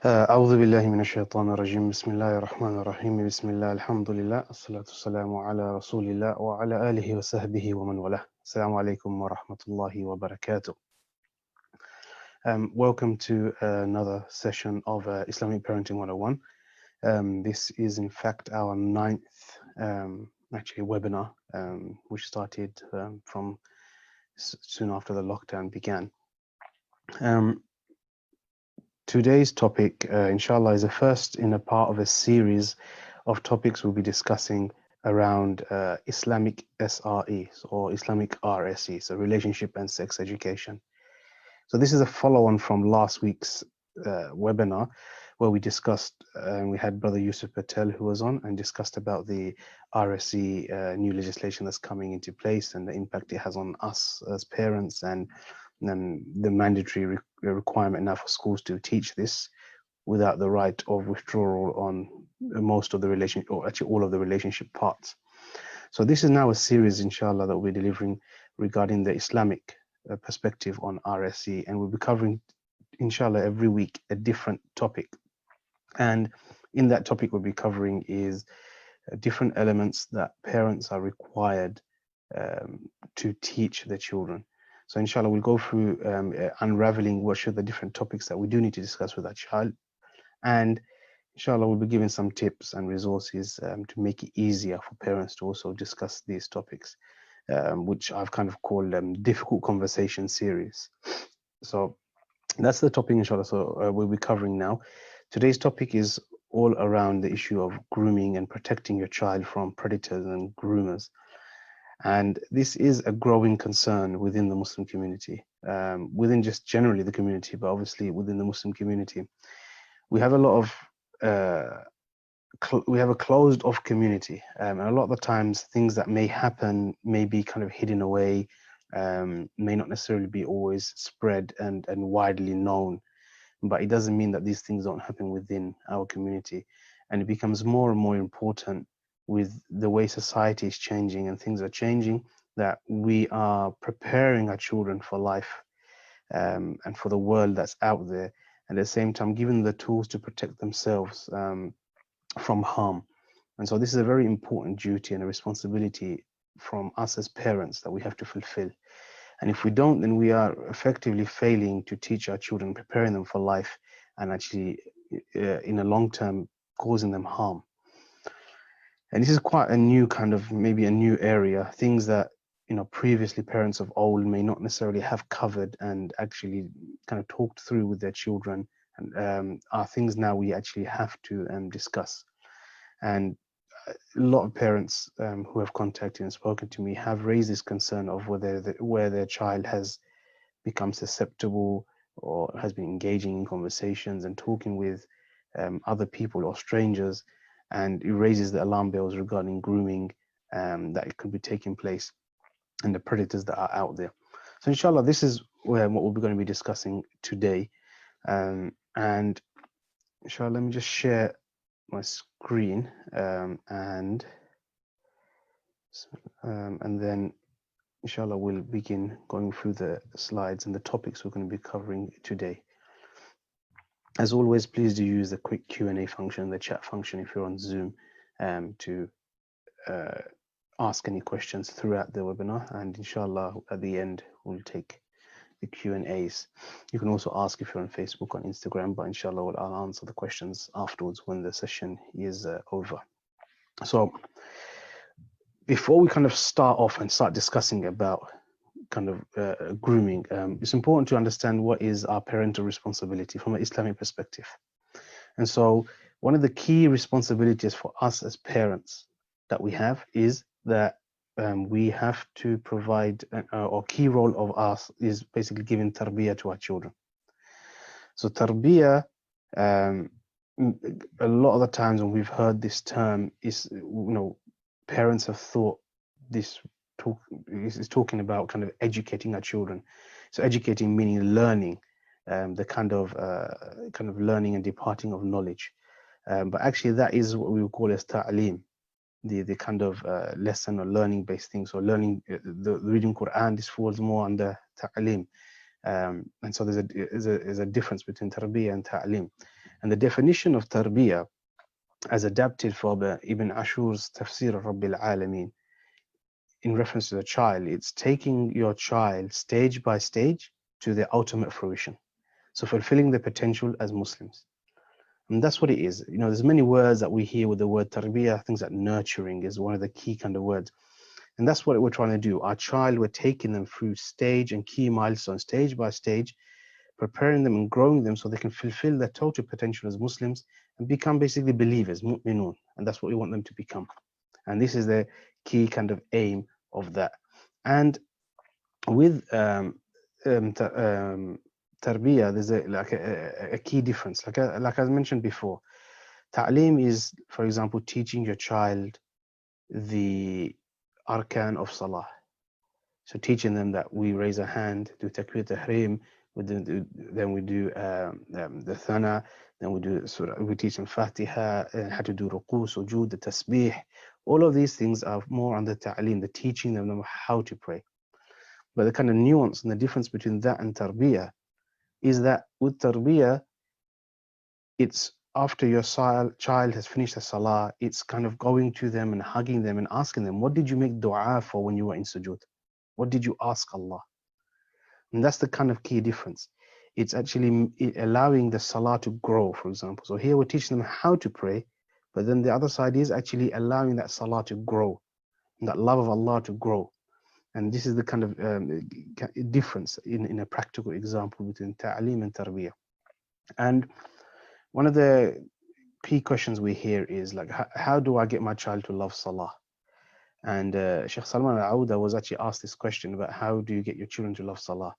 أعوذ بالله من الشيطان الرجيم بسم الله الرحمن الرحيم بسم الله الحمد لله الصلاة والسلام على رسول الله وعلى آله وصحبه ومن والاه. Assalamu alaikum wa rahmatullahi wa barakatuh. Welcome to another session of Islamic Parenting 101. This is in fact our ninth webinar, which started from soon after the lockdown began. Today's topic, inshallah, is the first in a part of a series of topics we'll be discussing around Islamic SRE or Islamic RSE, so relationship and sex education. So this is a follow-on from last week's webinar where we discussed, we had Brother Yusuf Patel who was on and discussed about the RSE new legislation that's coming into place and the impact it has on us as parents and the mandatory requirement now for schools to teach this without the right of withdrawal on most of the relationship, or actually all of the relationship parts. So this is now a series, inshallah, that we're delivering regarding the Islamic perspective on RSE, and we'll be covering, inshallah, every week a different topic. And in that topic we'll be covering is different elements that parents are required to teach their children. So inshallah, we'll go through unraveling what are the different topics that we do need to discuss with our child. And inshallah, we'll be giving some tips and resources to make it easier for parents to also discuss these topics, which I've kind of called difficult conversation series. So that's the topic, inshallah. So we'll be covering now. Today's topic is all around the issue of grooming and protecting your child from predators and groomers. And this is a growing concern within the Muslim community, within just generally the community, but obviously within the Muslim community. We have a lot of, we have a closed off community. And a lot of the times things that may happen may be kind of hidden away, may not necessarily be always spread and widely known. But it doesn't mean that these things don't happen within our community. And it becomes more and more important with the way society is changing and things are changing, that we are preparing our children for life and for the world that's out there, and at the same time giving them the tools to protect themselves from harm. And so this is a very important duty and a responsibility from us as parents that we have to fulfill. And if we don't, then we are effectively failing to teach our children, preparing them for life, and actually in a long term causing them harm. And this is quite a new kind of, maybe a new area, things that, previously parents of old may not necessarily have covered and actually kind of talked through with their children, and are things now we actually have to discuss. And a lot of parents who have contacted and spoken to me have raised this concern of where their child has become susceptible or has been engaging in conversations and talking with other people or strangers, and it raises the alarm bells regarding grooming that it could be taking place and the predators that are out there. So inshallah, this is what we're going to be discussing today. And inshallah, let me just share my screen and then inshallah we'll begin going through the slides and the topics we're going to be covering today. As always, please do use the quick Q&A function, the chat function if you're on Zoom, to ask any questions throughout the webinar, and inshallah at the end we'll take the Q&As. You can also ask if you're on Facebook, on Instagram, but inshallah I'll answer the questions afterwards when the session is over. So before we kind of start off and start discussing about kind of grooming, it's important to understand what is our parental responsibility from an Islamic perspective. And so one of the key responsibilities for us as parents that we have is that we have to provide, or key role of us is basically giving tarbiyah to our children. So tarbiyah, a lot of the times when we've heard this term is, parents have thought this is talking about kind of educating our children. So educating meaning learning, the kind of learning and departing of knowledge. But actually that is what we would call as ta'aleem, the kind of lesson or learning based things. So learning, the reading Quran, this falls more under ta'aleem. And so there's a difference between tarbiyah and ta'aleem. And the definition of tarbiyah, as adapted from Ibn Ashur's Tafsir of Rabbil Alameen, in reference to the child, it's taking your child stage by stage to the ultimate fruition. So fulfilling the potential as Muslims. And that's what it is. You know, there's many words that we hear with the word tarbiyah, things like nurturing is one of the key kind of words. And that's what we're trying to do. Our child, we're taking them through stage and key milestones, stage by stage, preparing them and growing them so they can fulfill their total potential as Muslims and become basically believers, mu'minun. And that's what we want them to become. And this is the key kind of aim of that. And with tarbiyah, there's a key difference. Like I mentioned before, ta'lim is, for example, teaching your child the arkan of salah. So teaching them that we raise a hand, do takbir tahrim, then we do the thana, then we do surah, we teach them Fatiha, how to do ruku, sujood, the tasbih. All of these things are more under ta'lim, the teaching them how to pray. But the kind of nuance and the difference between that and tarbiyah is that with tarbiyah, it's after your child has finished the salah, it's kind of going to them and hugging them and asking them, what did you make dua for when you were in sujood? What did you ask Allah? And that's the kind of key difference. It's actually allowing the salah to grow, for example. So here we're teaching them how to pray, but then the other side is actually allowing that salah to grow, and that love of Allah to grow. And this is the kind of difference in a practical example between ta'aleem and tarbiyah. And one of the key questions we hear is like, how do I get my child to love salah? And Sheikh Salman al-Auda was actually asked this question about how do you get your children to love salah?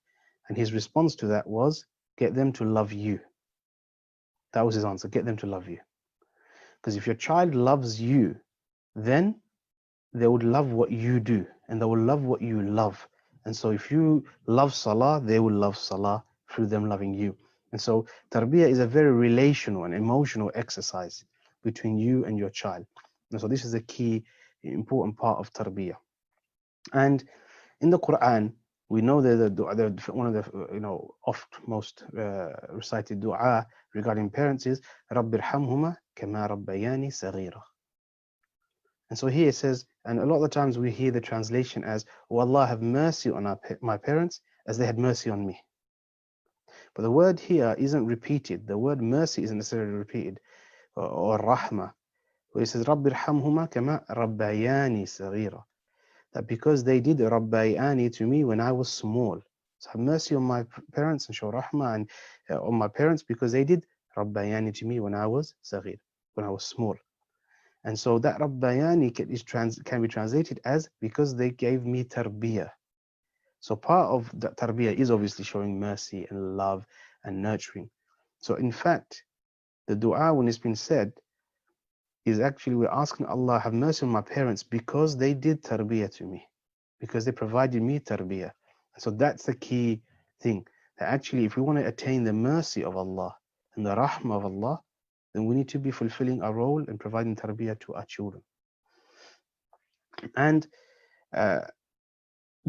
And his response to that was, get them to love you. That was his answer, get them to love you. Because if your child loves you, then they would love what you do and they will love what you love. And so if you love salah, they will love salah through them loving you. And so tarbiyah is a very relational and emotional exercise between you and your child. And so this is a key important part of tarbiyah. And in the Quran, we know that one of the oft most recited dua regarding parents is رَبِّ ارْحَمْهُمَا كَمَا رَبَّيَانِي صَغِيرًا. And so here it says, and a lot of the times we hear the translation as, oh Allah, have mercy on my parents as they had mercy on me. But the word here isn't repeated. The word mercy isn't necessarily repeated, or rahmah, where it says رَبِّ ارْحَمْهُمَا كَمَا رَبَّيَانِي صَغِيرًا. That because they did Rabbayani to me when I was small. So have mercy on my parents and show rahmah and on my parents because they did Rabbayani to me when I was saghir, when I was small. And so that Rabbayani can be translated as because they gave me tarbiyah. So part of that tarbiyah is obviously showing mercy and love and nurturing. So in fact, the dua when it's been said is actually we're asking Allah, have mercy on my parents because they did tarbiyah to me, because they provided me tarbiyah. And so that's the key thing, that actually if we want to attain the mercy of Allah and the rahmah of Allah, then we need to be fulfilling our role and providing tarbiyah to our children. And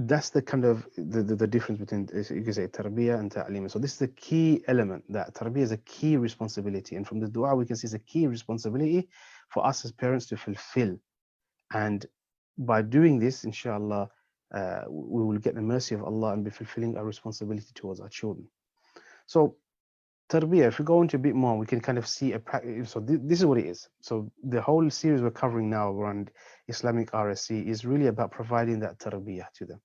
that's the kind of the difference between, you can say, tarbiyah and ta'aleem. So this is the key element, that tarbiyah is a key responsibility. And from the dua, we can see it's a key responsibility for us as parents to fulfill. And by doing this, inshallah, we will get the mercy of Allah and be fulfilling our responsibility towards our children. So tarbiyah, if we go into a bit more, we can kind of see so this is what it is. So the whole series we're covering now around Islamic RSE is really about providing that tarbiyah to them.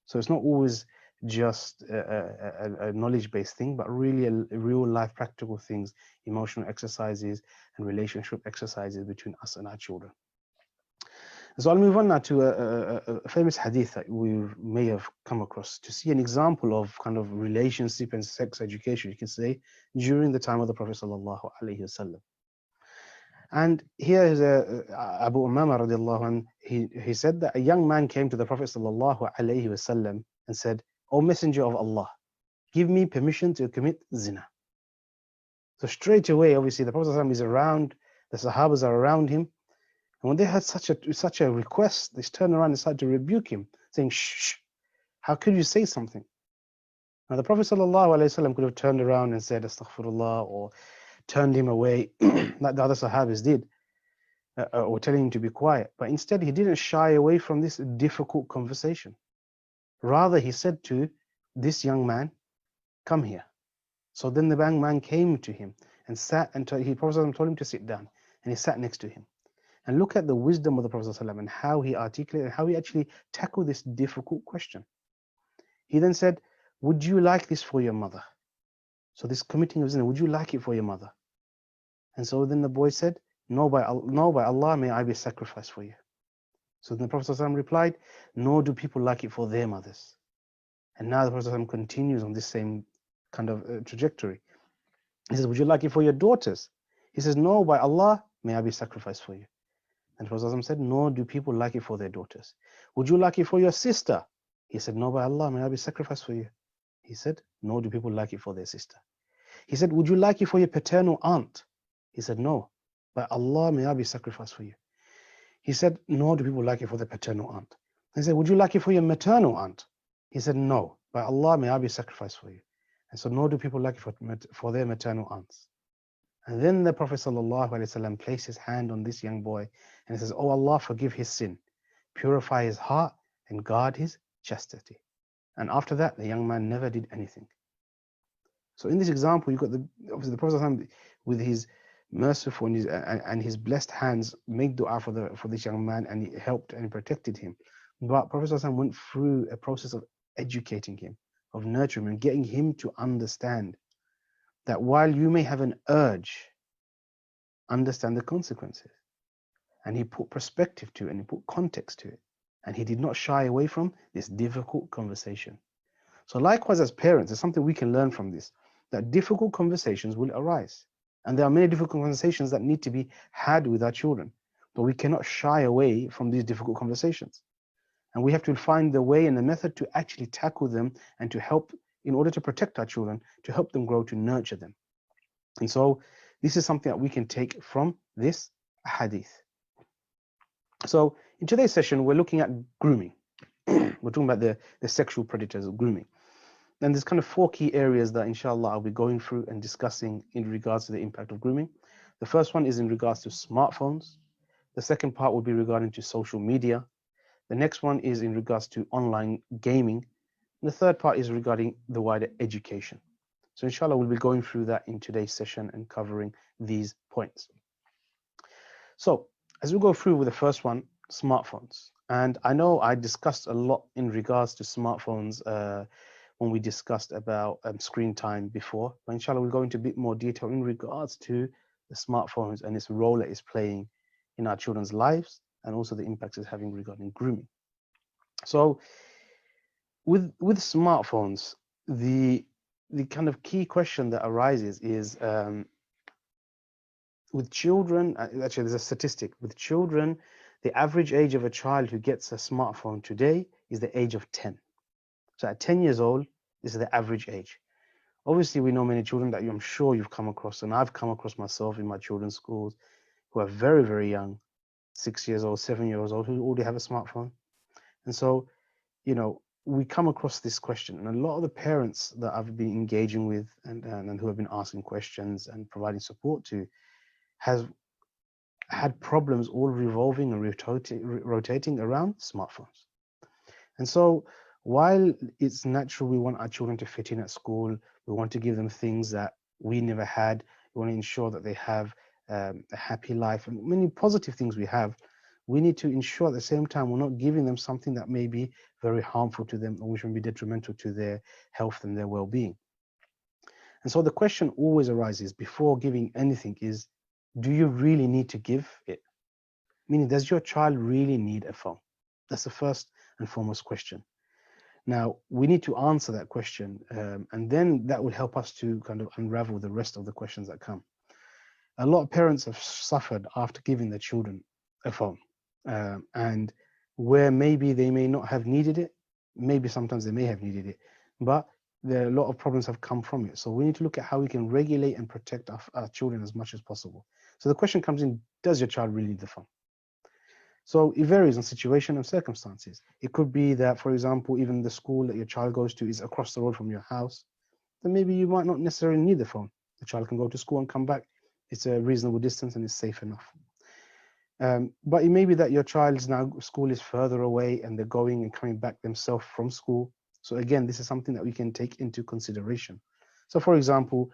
So it's not always just a knowledge-based thing, but really a real-life practical things, emotional exercises and relationship exercises between us and our children. So I'll move on now to a famous hadith that we may have come across to see an example of kind of relationship and sex education, you can say, during the time of the Prophet sallallahu alaihi wasallam. And here is Abu Umama radiallahu anh, he said that a young man came to the Prophet sallallahu alaihi wasallam and said, "O Messenger of Allah, give me permission to commit zina." So straight away, obviously, the Prophet sallallahu alaihi wasallam is around, the Sahabas are around him. And when they had such a request, they turned around and started to rebuke him, saying, "Shh, how could you say something?" Now the Prophet sallallahu alaihi wasallam could have turned around and said, "Astaghfirullah," or turned him away like the other Sahabis did, or telling him to be quiet. But instead, he didn't shy away from this difficult conversation. Rather, he said to this young man, "Come here." So then the young man came to him and sat, and Prophet told him to sit down, and he sat next to him. And look at the wisdom of the Prophet and how he articulated, and how he actually tackled this difficult question. He then said, "Would you like this for your mother?" So this committing of zina, would you like it for your mother? And so then the boy said, no, by Allah, may I be sacrificed for you. So then the Prophet replied, "Nor do people like it for their mothers." And now the Prophet continues on this same kind of trajectory. He says, "Would you like it for your daughters?" He says, "No, by Allah, may I be sacrificed for you." And the Prophet said, "Nor do people like it for their daughters." "Would you like it for your sister?" He said, "No, by Allah, may I be sacrificed for you." He said, "Nor do people like it for their sister." He said, "Would you like it for your paternal aunt?" He said, "No, by Allah, may I be sacrificed for you." He said, "Nor do people like it for their paternal aunt." He said, "Would you like it for your maternal aunt?" He said, "No, by Allah, may I be sacrificed for you." And so, nor do people like it for their maternal aunts. And then the Prophet ﷺ placed his hand on this young boy and he says, "Oh Allah, forgive his sin, purify his heart, and guard his chastity." And after that, the young man never did anything. So in this example, you've got obviously the Prophet with his merciful and his blessed hands made dua for this young man, and he helped and protected him. But Prophet went through a process of educating him, of nurturing him, and getting him to understand that while you may have an urge, understand the consequences. And he put perspective to it, and he put context to it. And he did not shy away from this difficult conversation. So likewise, as parents, there's something we can learn from this, that difficult conversations will arise. And there are many difficult conversations that need to be had with our children. But we cannot shy away from these difficult conversations. And we have to find the way and the method to actually tackle them and to help, in order to protect our children, to help them grow, to nurture them. And so this is something that we can take from this hadith. So in today's session, we're looking at grooming. We're talking about the sexual predators of grooming. And there's kind of 4 key areas that inshallah I'll be going through and discussing in regards to the impact of grooming. The first one is in regards to smartphones. The second part will be regarding to social media. The next one is in regards to online gaming. And the third part is regarding the wider education. So inshallah we'll be going through that in today's session and covering these points. So as we go through with the first one, smartphones. And I know I discussed a lot in regards to smartphones when we discussed about screen time before. But inshallah, we'll go into a bit more detail in regards to the smartphones and its role that it's playing in our children's lives, and also the impacts it's having regarding grooming. So with smartphones, the kind of key question that arises is with children, actually there's a statistic, with children, the average age of a child who gets a smartphone today is the age of 10. So at 10 years old, this is the average age. Obviously, we know many children that I'm sure you've come across, and I've come across myself in my children's schools, who are very, very young, 6 years old, 7 years old, who already have a smartphone. And so, you know, we come across this question, and a lot of the parents that I've been engaging with and who have been asking questions and providing support to has had problems all revolving and rotating around smartphones. And so while it's natural we want our children to fit in at school, we want to give them things that we never had, we want to ensure that they have a happy life, and many positive things we have, we need to ensure at the same time we're not giving them something that may be very harmful to them, or which may be detrimental to their health and their well-being. And so the question always arises before giving anything is, do you really need to give it? Meaning, does your child really need a phone? That's the first and foremost question. Now, we need to answer that question, and then that will help us to kind of unravel the rest of the questions that come. A lot of parents have suffered after giving their children a phone, and where maybe they may not have needed it, maybe sometimes they may have needed it, but there are a lot of problems have come from it. So we need to look at how we can regulate and protect our children as much as possible. So the question comes in, does your child really need the phone? So it varies on situation and circumstances. It could be that, for example, even the school that your child goes to is across the road from your house. Then maybe you might not necessarily need the phone. The child can go to school and come back It's a reasonable distance and it's safe enough. But it may be that your child's now school is further away and they're going and coming back themselves from school. So again, this is something that we can take into consideration. So for example,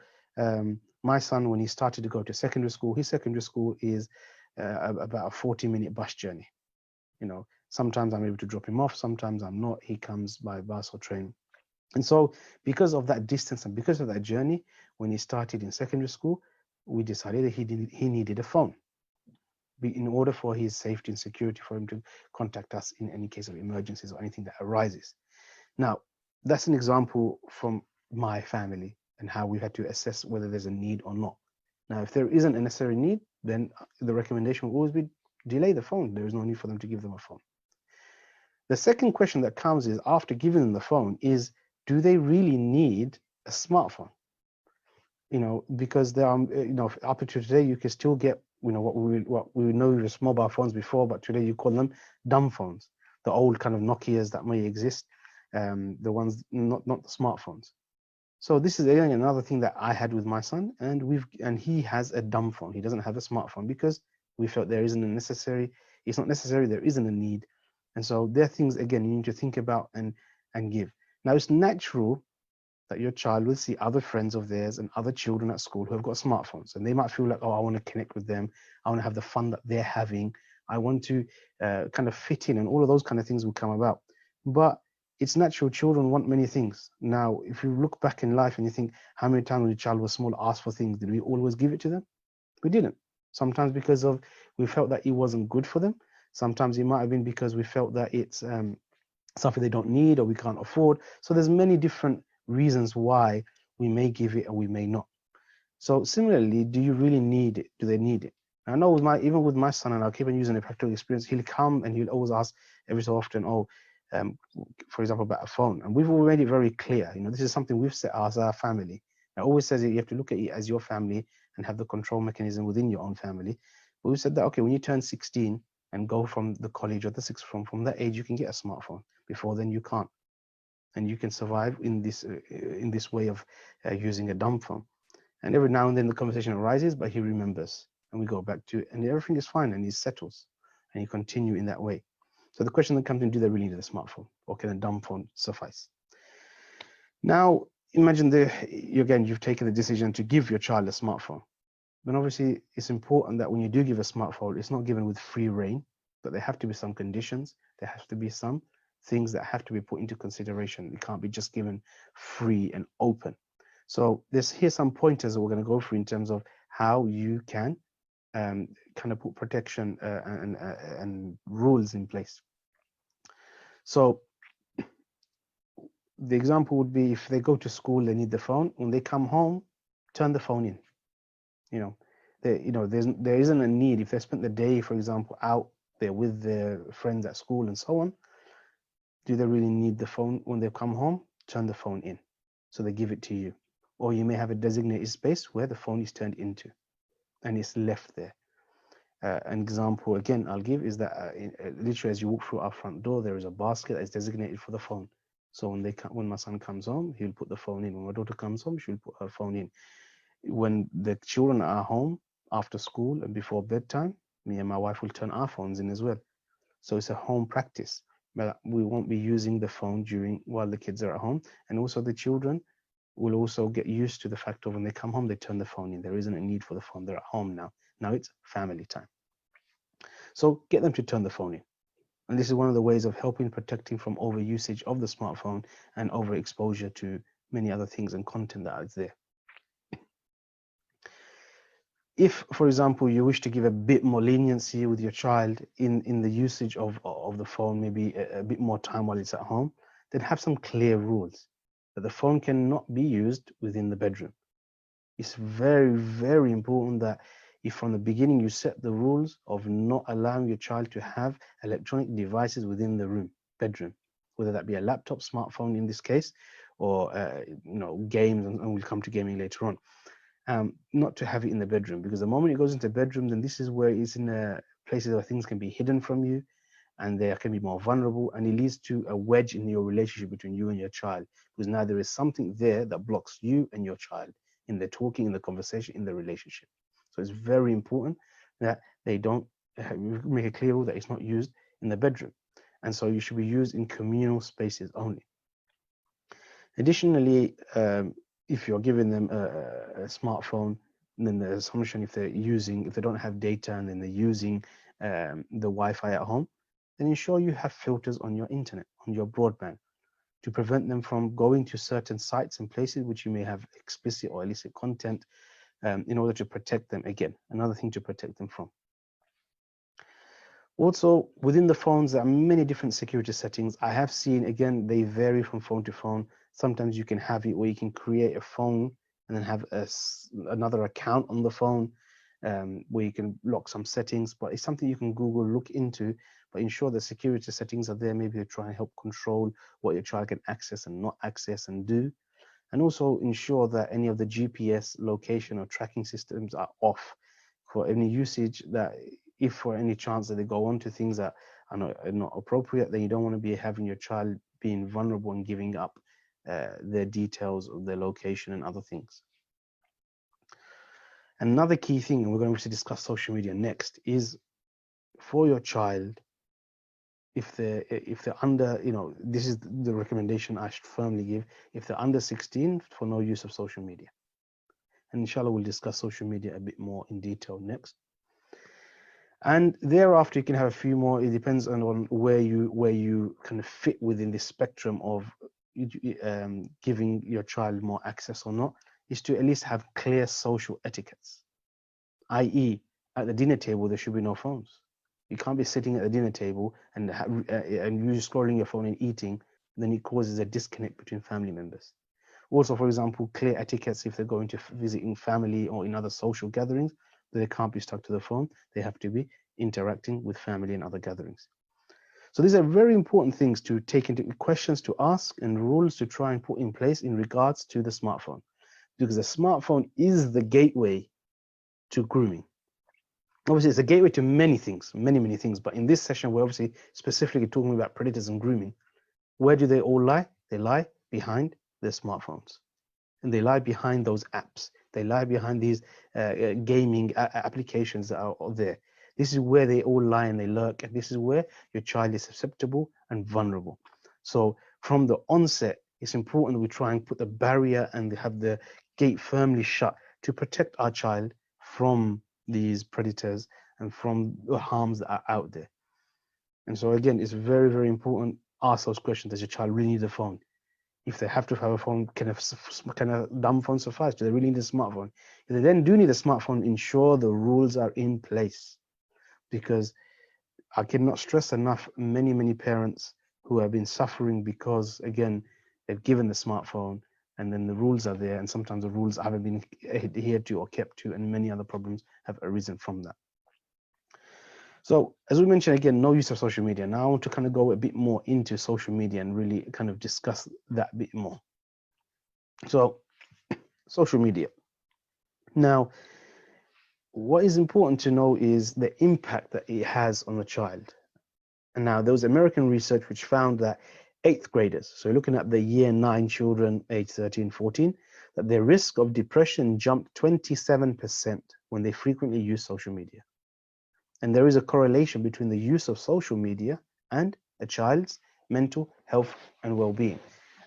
my son, when he started to go to secondary school, his secondary school is about a 40-minute bus journey. You know, sometimes I'm able to drop him off, sometimes I'm not. He comes by bus or train. And so because of that distance and because of that journey, when he started in secondary school, we decided that he needed a phone in order for his safety and security, for him to contact us in any case of emergencies or anything that arises. Now, that's an example from my family and how we've had to assess whether there's a need or not. Now, if there isn't a necessary need, then the recommendation will always be delay the phone. There is no need for them to give them a phone. The second question that comes is, after giving them the phone, is do they really need a smartphone? You know, because there are, you know, up to today, you can still get, you know, what we know as mobile phones before, but today you call them dumb phones, the old kind of Nokias that may exist, the ones not the smartphones. So this is again another thing that I had with my son, and he has a dumb phone. He doesn't have a smartphone because we felt there isn't a necessary. It's not necessary. There isn't a need, and so there are things again you need to think about and give. Now it's natural that your child will see other friends of theirs and other children at school who have got smartphones, and they might feel like, oh, I want to connect with them. I want to have the fun that they're having. I want to kind of fit in, and all of those kind of things will come about. But it's natural. Children want many things. Now, if you look back in life and you think, how many times when your child was small asked for things, did we always give it to them? We didn't. Sometimes because of we felt that it wasn't good for them. Sometimes it might have been because we felt that it's something they don't need or we can't afford. So there's many different reasons why we may give it and we may not. So similarly, do you really need it? Do they need it? I know with even with my son, and I'll keep on using a practical experience, he'll come and he'll always ask every so often, oh, for example, about a phone. And we've already made it very clear, you know, this is something we've set as our family. I always says that you have to look at it as your family and have the control mechanism within your own family. But we said that, okay, when you turn 16 and go from the college or the sixth form, from that age, you can get a smartphone. Before then, you can't. And you can survive in this way of using a dumb phone. And every now and then the conversation arises, but he remembers, and we go back to it, and everything is fine, and he settles, and you continue in that way. So the question that comes in: do they really need a smartphone, or can a dumb phone suffice? Now, imagine again, you've taken the decision to give your child a smartphone. Then obviously, it's important that when you do give a smartphone, it's not given with free reign, but there have to be some conditions. There has to be some things that have to be put into consideration. It can't be just given free and open. So here's some pointers that we're going to go through in terms of how you can kind of put protection and rules in place. So the example would be, if they go to school, they need the phone. When they come home, turn the phone in. There isn't a need. If they spent the day, for example, out there with their friends at school and so on, do they really need the phone? When they come home, turn the phone in. So they give it to you. Or you may have a designated space where the phone is turned into and it's left there. An example, again, I'll give is that literally as you walk through our front door, there is a basket that is designated for the phone. So when my son comes home, he'll put the phone in. When my daughter comes home, she'll put her phone in. When the children are home after school and before bedtime, me and my wife will turn our phones in as well. So it's a home practice. But we won't be using the phone while the kids are at home. And also the children will also get used to the fact of when they come home, they turn the phone in. There isn't a need for the phone. They're at home now. Now it's family time. So get them to turn the phone in. And this is one of the ways of helping protecting from overusage of the smartphone and overexposure to many other things and content that is there. If, for example, you wish to give a bit more leniency with your child in the usage of the phone, maybe a bit more time while it's at home, then have some clear rules that the phone cannot be used within the bedroom. It's very, very important that if from the beginning you set the rules of not allowing your child to have electronic devices within the bedroom, whether that be a laptop, smartphone in this case, or games, and we'll come to gaming later on. Not to have it in the bedroom, because the moment it goes into the bedroom, then this is where it's in places where things can be hidden from you, and they can be more vulnerable, and it leads to a wedge in your relationship between you and your child, because now there is something there that blocks you and your child in the talking, in the conversation, in the relationship. So it's very important that they don't make a clear rule that it's not used in the bedroom. And so you should be used in communal spaces only. Additionally, if you're giving them a smartphone, then the assumption if they don't have data and then they're using the Wi-Fi at home, then ensure you have filters on your internet, on your broadband, to prevent them from going to certain sites and places which you may have explicit or illicit content, in order to protect them. Again, another thing to protect them from. Also, within the phones, there are many different security settings. I have seen, again, they vary from phone to phone. Sometimes you can have it where you can create a phone and then have another account on the phone, where you can lock some settings, but it's something you can Google, look into, but ensure the security settings are there, maybe to try and help control what your child can access and not access and do. And also ensure that any of the GPS location or tracking systems are off for any usage, that if for any chance that they go on to things that are not appropriate, then you don't want to be having your child being vulnerable and giving up their details of their location and other things. Another key thing, and we're going to discuss social media next, is for your child, if they're under, this is the recommendation I should firmly give, if they're under 16, for no use of social media. And inshallah, we'll discuss social media a bit more in detail next. And thereafter, you can have a few more. It depends on where you kind of fit within the spectrum of giving your child more access or not, is to at least have clear social etiquettes, i.e., at the dinner table, there should be no phones. You can't be sitting at the dinner table and you're scrolling your phone and eating, then it causes a disconnect between family members. Also, for example, clear etiquettes if they're going to visiting family or in other social gatherings, that they can't be stuck to the phone. They have to be interacting with family and other gatherings. So these are very important things to take into, questions to ask and rules to try and put in place in regards to the smartphone, because the smartphone is the gateway to grooming. Obviously, it's a gateway to many things, many things. But in this session, we're obviously specifically talking about predators and grooming. Where do they all lie? They lie behind their smartphones. And they lie behind those apps. They lie behind these gaming applications that are there. This is where they all lie and they lurk. And this is where your child is susceptible and vulnerable. So from the onset, it's important that we try and put the barrier and have the gate firmly shut to protect our child from these predators and from the harms that are out there. And so again, it's very important. Ask those questions. Does your child really need a phone? If they have to have a phone, can a dumb phone suffice? Do they really need a smartphone? If they then do need a smartphone, ensure the rules are in place. Because I cannot stress enough, many parents who have been suffering because, again, they've given the smartphone and then the rules are there, and sometimes the rules haven't been adhered to or kept to, and many other problems have arisen from that. So as we mentioned, again, no use of social media. Now I want to kind of go a bit more into social media and really kind of discuss that a bit more. So social media. Now, what is important to know is the impact that it has on the child. And now there was American research which found that 8th graders, so looking at the year 9 children, age 13, 14, that their risk of depression jumped 27% when they frequently use social media. And there is a correlation between the use of social media and a child's mental health and well-being.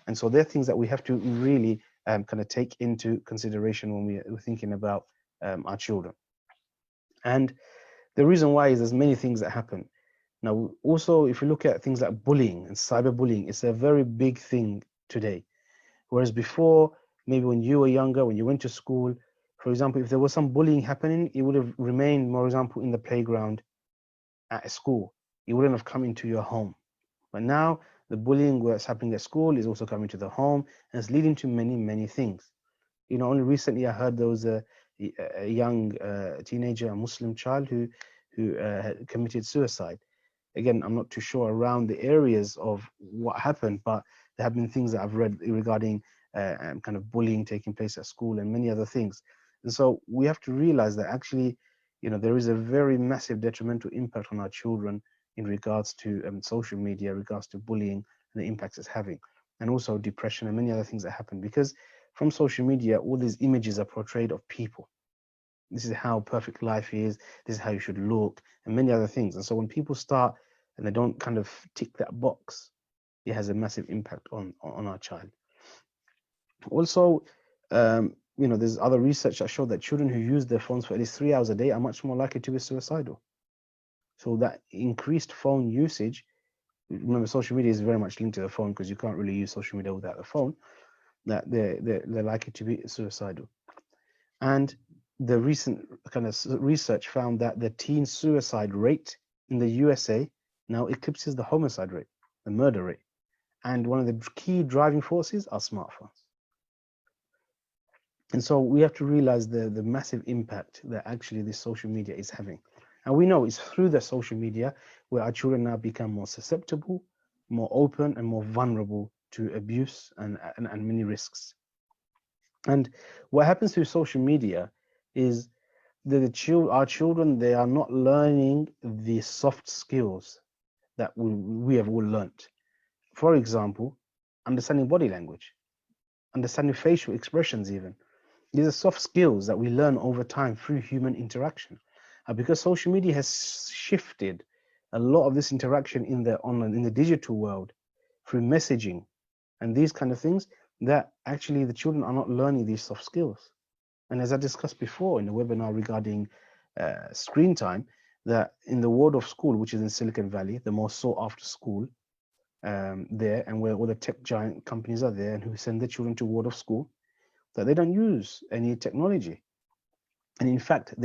And so they're things that we have to really kind of take into consideration when we're thinking about our children. And the reason why is there's many things that happen. Now, also, if you look at things like bullying and cyberbullying, it's a very big thing today. Whereas before, maybe when you were younger, when you went to school, for example, if there was some bullying happening, it would have remained, for example, in the playground at a school. It wouldn't have come into your home. But now the bullying that's happening at school is also coming to the home, and it's leading to many things. Only recently I heard there was a young teenager, a Muslim child who had committed suicide. Again, I'm not too sure around the areas of what happened, but there have been things that I've read regarding kind of bullying taking place at school and many other things. And so we have to realize that actually, there is a very massive detrimental impact on our children in regards to social media, regards to bullying and the impacts it's having, and also depression and many other things that happen. Because from social media, all these images are portrayed of people. This is how perfect life is. This is how you should look, and many other things. And so when people start and they don't kind of tick that box, it has a massive impact on our child. Also, there's other research that show that children who use their phones for at least 3 hours a day are much more likely to be suicidal. So that increased phone usage, remember, social media is very much linked to the phone because you can't really use social media without the phone, that they're likely to be suicidal. And the recent kind of research found that the teen suicide rate in the USA now eclipses the homicide rate, the murder rate. And one of the key driving forces are smartphones. And so we have to realize the massive impact that actually this social media is having. And we know it's through the social media where our children now become more susceptible, more open, and more vulnerable to abuse and many risks. And what happens through social media is that our children, they are not learning the soft skills that we have all learnt. For example, understanding body language, understanding facial expressions even. These are soft skills that we learn over time through human interaction. Because social media has shifted a lot of this interaction in the digital world through messaging and these kind of things, that actually the children are not learning these soft skills. And as I discussed before in the webinar regarding screen time, that in the world of school, which is in Silicon Valley, the most sought after school there, and where all the tech giant companies are there and who send their children to world of school, that they don't use any technology. And in fact,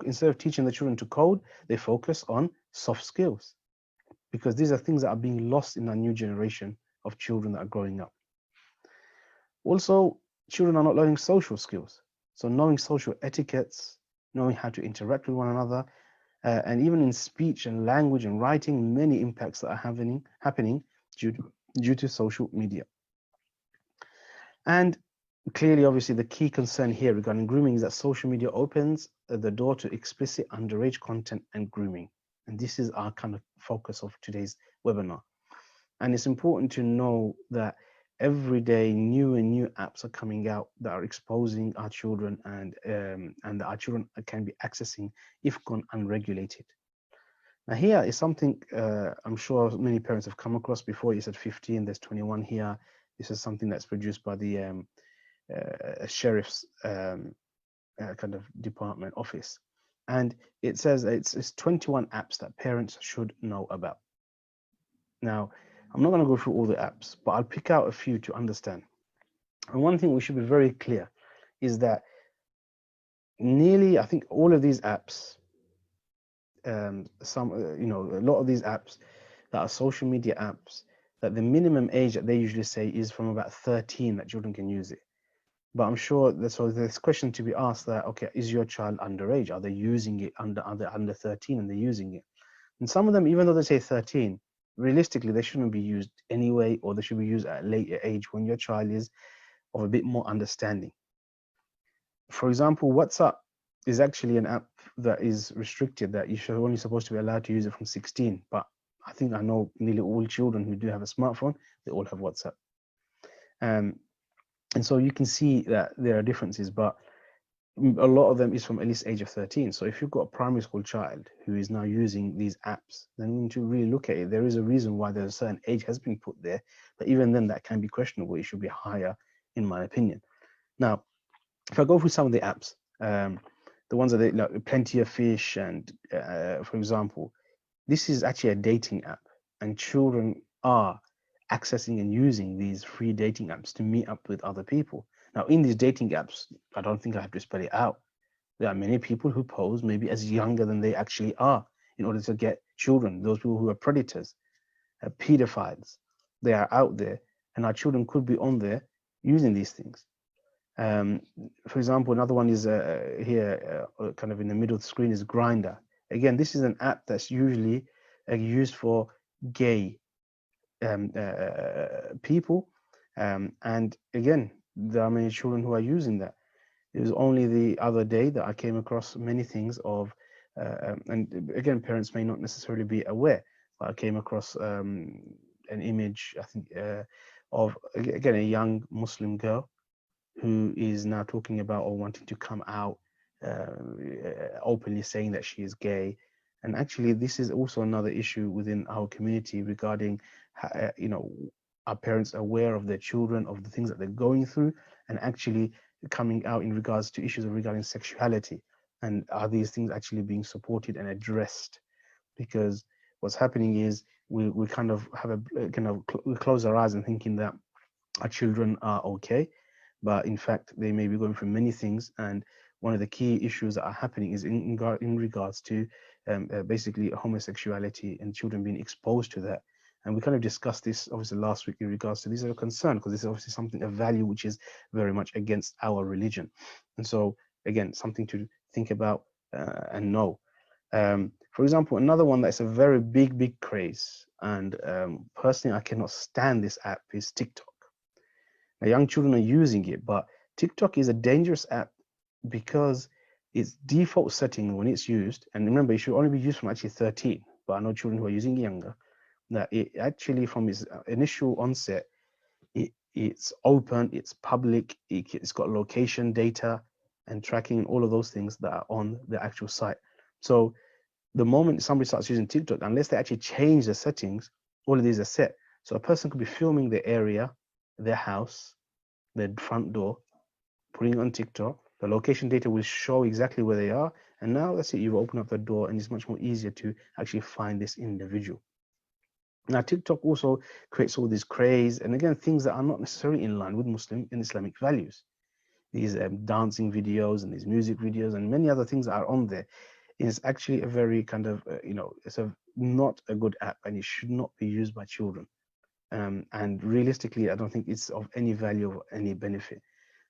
instead of teaching the children to code, they focus on soft skills, because these are things that are being lost in our new generation of children that are growing up. Also, children are not learning social skills. So knowing social etiquettes, knowing how to interact with one another, and even in speech and language and writing, many impacts that are happening due to social media. And clearly, obviously, the key concern here regarding grooming is that social media opens the door to explicit underage content and grooming. And this is our kind of focus of today's webinar. And it's important to know that every day new and new apps are coming out that are exposing our children, and that our children can be accessing if gone unregulated. Now here is something I'm sure many parents have come across before. You said 15, there's 21 here. This is something that's produced by the sheriff's kind of department office. And it says it's 21 apps that parents should know about. Now, I'm not going to go through all the apps, but I'll pick out a few to understand. And one thing we should be very clear is that I think all of these apps, a lot of these apps that are social media apps, that the minimum age that they usually say is from about 13 that children can use it. But I'm sure so there's a question to be asked that, okay, is your child underage? Are they using it under 13 and they're using it? And some of them, even though they say 13, realistically, they shouldn't be used anyway, or they should be used at a later age when your child is of a bit more understanding. For example, WhatsApp is actually an app that is restricted, that you're only supposed to be allowed to use it from 16. But I know nearly all children who do have a smartphone, they all have WhatsApp. And so you can see that there are differences, but a lot of them is from at least age of 13. So if you've got a primary school child who is now using these apps, then we need to really look at it. There is a reason why there's a certain age has been put there, but even then that can be questionable. It should be higher, in my opinion. Now, if I go through some of the apps, the ones that like Plenty of Fish, and for example, this is actually a dating app, and children are accessing and using these free dating apps to meet up with other people. Now, in these dating apps, I don't think I have to spell it out. There are many people who pose maybe as younger than they actually are in order to get children, those people who are predators, pedophiles. They are out there, and our children could be on there using these things. For example, another one is here, kind of in the middle of the screen, is Grindr. Again, this is an app that's usually used for gay people. And again, there are many children who are using that. It was only the other day that I came across many things of, and again, parents may not necessarily be aware, but I came across an image, I think, of, again, a young Muslim girl who is now talking about or wanting to come out openly saying that she is gay. And actually, this is also another issue within our community regarding, are parents aware of their children, of the things that they're going through, and actually coming out in regards to issues regarding sexuality, and are these things actually being supported and addressed? Because what's happening is we kind of have a we close our eyes and thinking that our children are okay, but in fact they may be going through many things. And one of the key issues that are happening is in regards to basically homosexuality and children being exposed to that. And we kind of discussed this obviously last week in regards to this is a concern, because this is obviously something, a value which is very much against our religion. And so again, something to think about and know. For example, another one that's a very big craze, and personally I cannot stand this app, is TikTok. Now, young children are using it, but TikTok is a dangerous app because its default setting when it's used, and remember, it should only be used from actually 13, but I know children who are using younger, that it actually from its initial onset, it's open, it's public, it's got location data and tracking and all of those things that are on the actual site. So the moment somebody starts using TikTok, unless they actually change the settings, all of these are set. So a person could be filming their area, their house, their front door, putting it on TikTok. The location data will show exactly where they are. And now that's it, you've opened up the door and it's much more easier to actually find this individual. Now, TikTok also creates all this craze, and again, things that are not necessarily in line with Muslim and Islamic values. These dancing videos and these music videos and many other things that are on there is actually a very kind of, it's a not a good app, and it should not be used by children. And realistically, I don't think it's of any value or any benefit.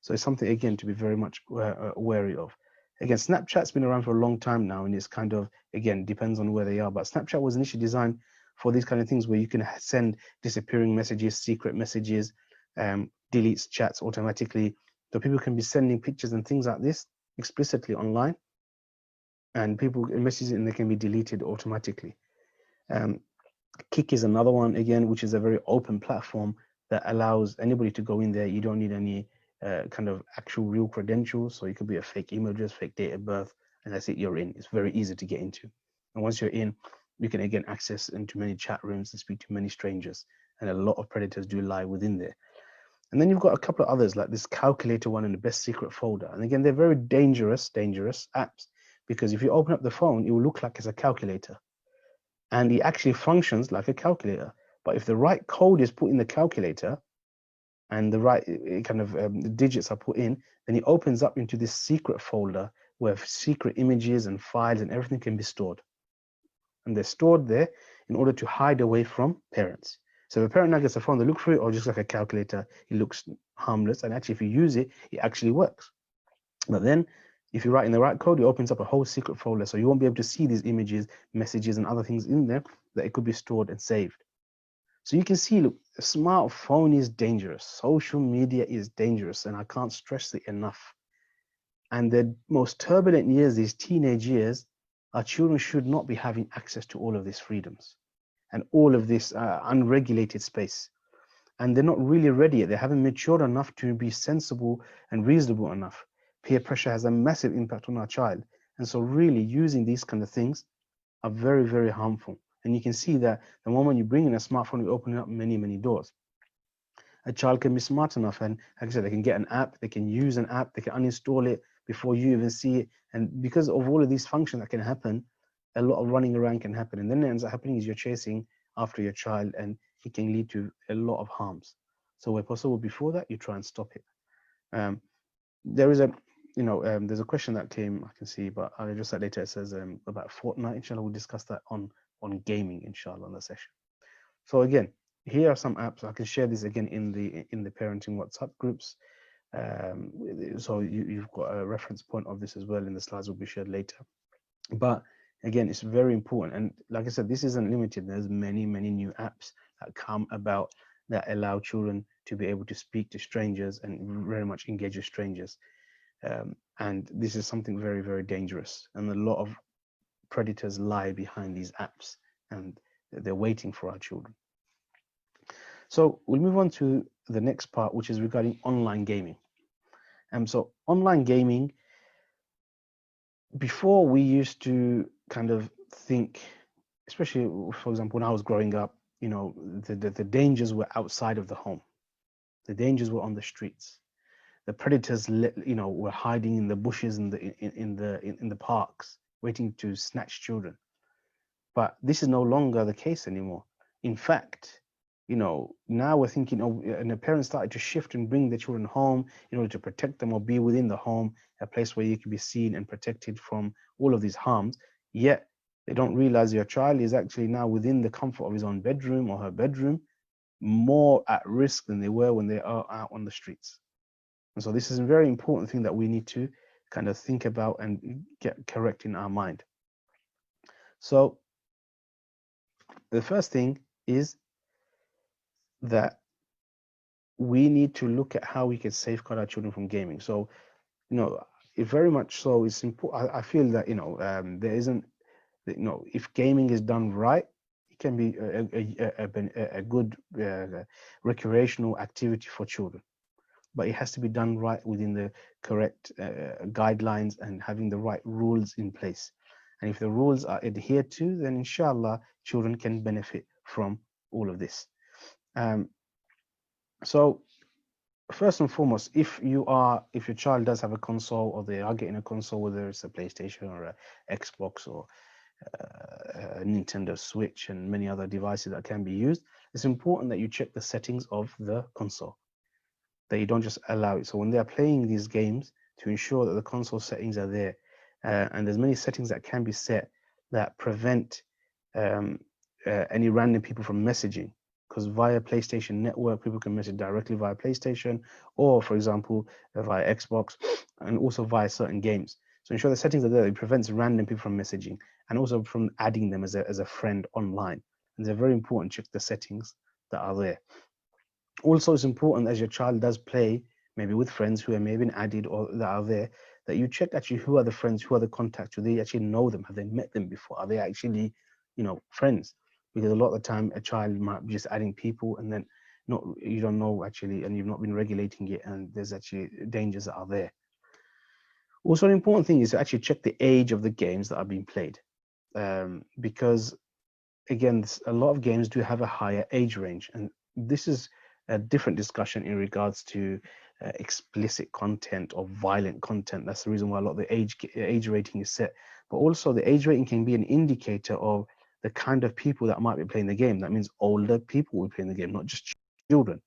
So it's something, again, to be very much wary of. Again, Snapchat's been around for a long time now, and it's kind of, again, depends on where they are. But Snapchat was initially designed for these kind of things where you can send disappearing messages, secret messages, deletes chats automatically. So people can be sending pictures and things like this explicitly online, and people messages and they can be deleted automatically. Um, Kick is another one, again, which is a very open platform that allows anybody to go in there. You don't need any kind of actual real credentials. So you could be a fake email address, fake date of birth, and that's it, you're in. It's very easy to get into. And once you're in, you can again access into many chat rooms and speak to many strangers. And a lot of predators do lie within there. And then you've got a couple of others like this calculator one and the best secret folder. And again, they're very dangerous apps, because if you open up the phone, it will look like it's a calculator, and it actually functions like a calculator. But if the right code is put in the calculator and the right kind of digits are put in, then it opens up into this secret folder where secret images and files and everything can be stored. And they're stored there in order to hide away from parents. So if a parent now gets a phone, they look for it, or just like a calculator, it looks harmless. And actually, if you use it, it actually works. But then if you write in the right code, it opens up a whole secret folder. So you won't be able to see these images, messages, and other things in there that it could be stored and saved. So you can see, look, a smartphone is dangerous. Social media is dangerous. And I can't stress it enough. And the most turbulent years, these teenage years, our children should not be having access to all of these freedoms and all of this unregulated space. And they're not really ready yet. They haven't matured enough to be sensible and reasonable enough. Peer pressure has a massive impact on our child. And so really using these kind of things are very harmful. And you can see that the moment you bring in a smartphone, you open up many doors. A child can be smart enough, and like I said, they can get an app, they can use an app, they can uninstall it before you even see it. And because of all of these functions that can happen, a lot of running around can happen. And then what ends up happening is you're chasing after your child, and it can lead to a lot of harms. So where possible before that, you try and stop it. There is a, there's a question that came, I can see, but I'll address that later. It says about Fortnite. Inshallah, we'll discuss that on gaming, inshallah, on the session. So again, here are some apps. I can share this again in the parenting WhatsApp groups. So you've got a reference point of this as well, in the slides will be shared later. But again, it's very important. And like I said, this isn't limited. There's many new apps that come about that allow children to be able to speak to strangers and very much engage with strangers. And this is something very dangerous. And a lot of predators lie behind these apps, and they're waiting for our children. So we'll move on to the next part, which is regarding online gaming. So online gaming, before we used to kind of think, especially for example, when I was growing up, the dangers were outside of the home. The dangers were on the streets. The predators, were hiding in the bushes, in the parks, waiting to snatch children. But this is no longer the case anymore. In fact, now we're thinking, oh, and the parents started to shift and bring their children home in order to protect them or be within the home, a place where you can be seen and protected from all of these harms. Yet they don't realize your child is actually now within the comfort of his own bedroom or her bedroom, more at risk than they were when they are out on the streets. And so this is a very important thing that we need to kind of think about and get correct in our mind. So the first thing is that we need to look at how we can safeguard our children from gaming. So, it very much so is important. I feel that, there isn't, if gaming is done right, it can be a good recreational activity for children. But it has to be done right within the correct guidelines and having the right rules in place. And if the rules are adhered to, then inshallah, children can benefit from all of this. So first and foremost, if your child does have a console, or they are getting a console, whether it's a PlayStation or a Xbox or a Nintendo Switch and many other devices that can be used, it's important that you check the settings of the console, that you don't just allow it. So when they are playing these games, to ensure that the console settings are there, and there's many settings that can be set that prevent um, any random people from messaging, because via PlayStation Network, people can message directly via PlayStation, or for example, via Xbox, and also via certain games. So ensure the settings are there. It prevents random people from messaging, and also from adding them as a friend online. And they're very important. Check the settings that are there. Also, it's important, as your child does play, maybe with friends who are maybe added or that are there, that you check actually who are the friends, who are the contacts, do they actually know them, have they met them before, are they actually, friends? Because a lot of the time a child might be just adding people, and then not, you don't know actually, and you've not been regulating it, and there's actually dangers that are there. Also, an important thing is to actually check the age of the games that are being played, because again, a lot of games do have a higher age range, and this is a different discussion in regards to explicit content or violent content. That's the reason why a lot of the age rating is set. But also, the age rating can be an indicator of the kind of people that might be playing the game. That means older people will be playing the game, not just children.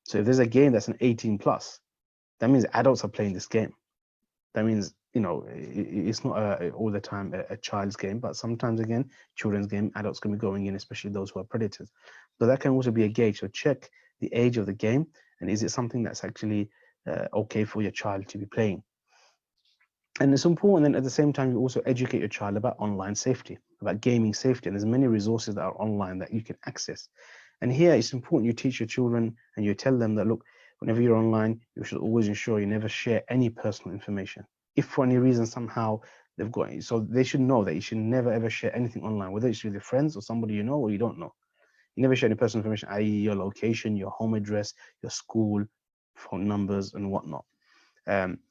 So if there's a game that's an 18 plus, that means adults are playing this game. That means, it's not all the time a child's game, but sometimes, again, children's game, adults can be going in, especially those who are predators. So that can also be a gauge. So check the age of the game, and is it something that's actually okay for your child to be playing? And it's important then, at the same time, you also educate your child about online safety, about gaming safety. And there's many resources that are online that you can access. And here it's important you teach your children and you tell them that, look, whenever you're online, you should always ensure you never share any personal information. If for any reason somehow they've got it, so they should know that you should never ever share anything online, whether it's with your friends or somebody you know or you don't know. You never share any personal information, i.e., your location, your home address, your school, phone numbers, and whatnot.